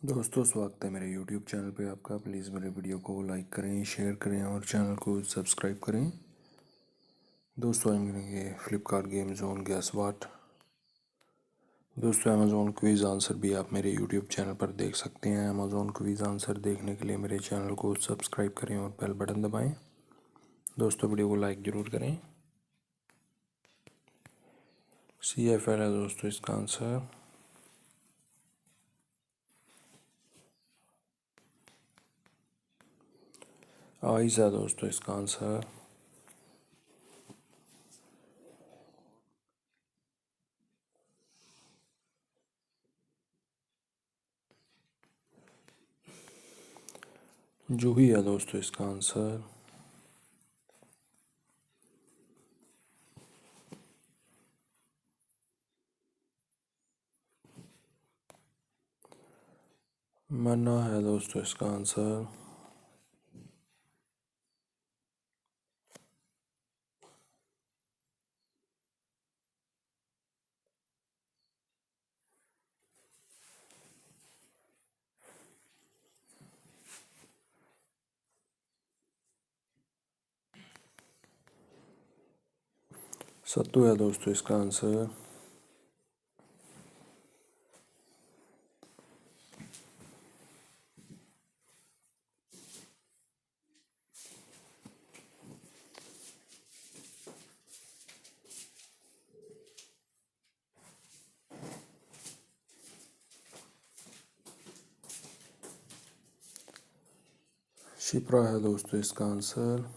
दोस्तों स्वागत है मेरे YouTube चैनल पे आपका। प्लीज़ मेरे वीडियो को लाइक करें, शेयर करें और चैनल को सब्सक्राइब करें। दोस्तों हम करेंगे फ्लिपकार्ट गेम जोन गैस वाट। दोस्तों अमेज़ॉन क्विज़ आंसर भी आप मेरे YouTube चैनल पर देख सकते हैं। अमेज़ॉन क्विज़ आंसर देखने के लिए मेरे चैनल को सब्सक्राइब करें और बेल बटन दबाएँ। दोस्तों वीडियो को लाइक ज़रूर करें। CFL है दोस्तों इसका आंसर। आइज है दोस्तों इसका आंसर। जूही है दोस्तों इसका आंसर। मन्ना है दोस्तों इसका आंसर। सत्तू है दोस्तों इसका आंसर। शिप्रा है दोस्तों इसका आंसर।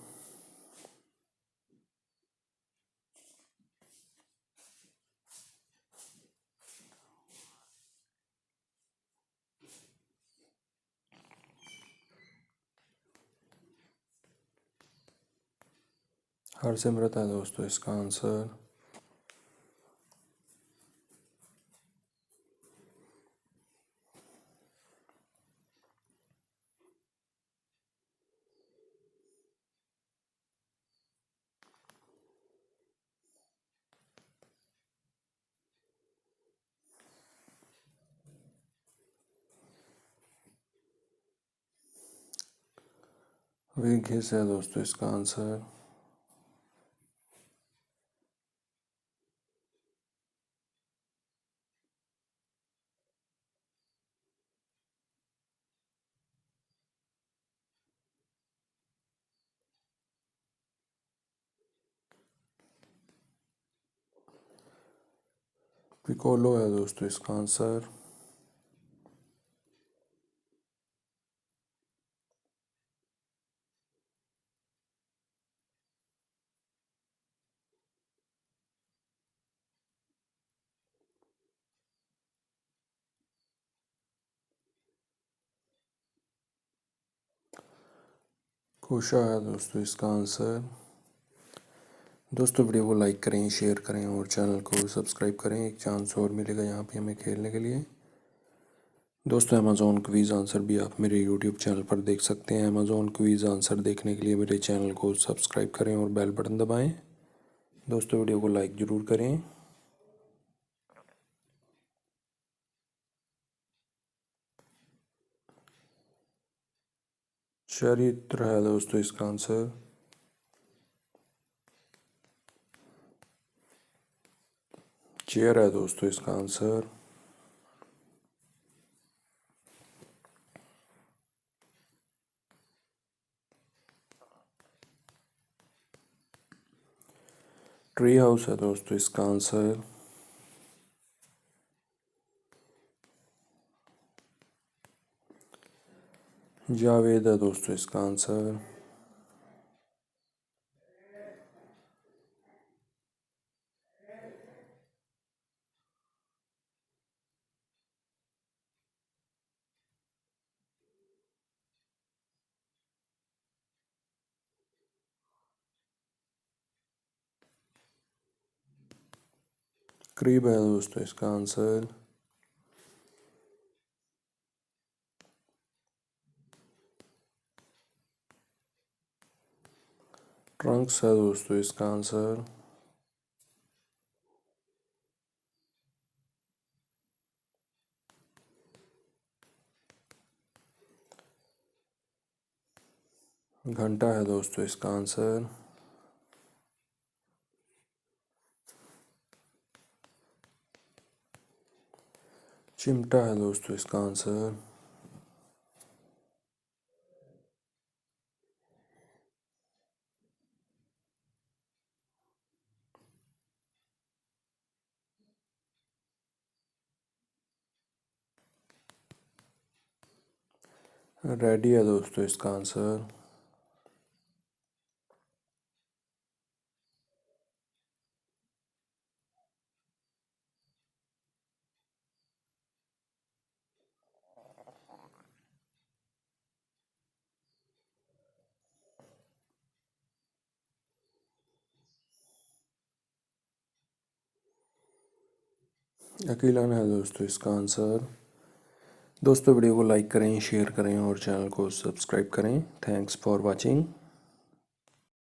हरसिमरत है दोस्तों इसका आंसर। विघेस है दोस्तों इसका आंसर। पिकोलो है दोस्तों इसका आंसर। कोशा है दोस्तों इसका आंसर। दोस्तों वीडियो को लाइक करें, शेयर करें और चैनल को सब्सक्राइब करें। एक चांस और मिलेगा यहाँ पे हमें खेलने के लिए। दोस्तों अमेज़ॉन क्विज़ आंसर भी आप मेरे यूट्यूब चैनल पर देख सकते हैं। अमेज़ॉन क्विज़ आंसर देखने के लिए मेरे चैनल को सब्सक्राइब करें और बेल बटन दबाएं। दोस्तों वीडियो को लाइक ज़रूर करें। चरित्र है दोस्तों इसका आंसर। चेयर है दोस्तों इसका आंसर। ट्री हाउस है दोस्तों इसका आंसर। जावेद है दोस्तों इसका आंसर। करीब है दोस्तों इसका आंसर। ट्रंक्स है दोस्तों इसका आंसर। घंटा है दोस्तों इसका आंसर। चिमटा है दोस्तों इसका आंसर। रेडी है दोस्तों इसका आंसर। अकेला है दोस्तों इसका आंसर। दोस्तों वीडियो को लाइक करें, शेयर करें और चैनल को सब्सक्राइब करें। Thanks for watching.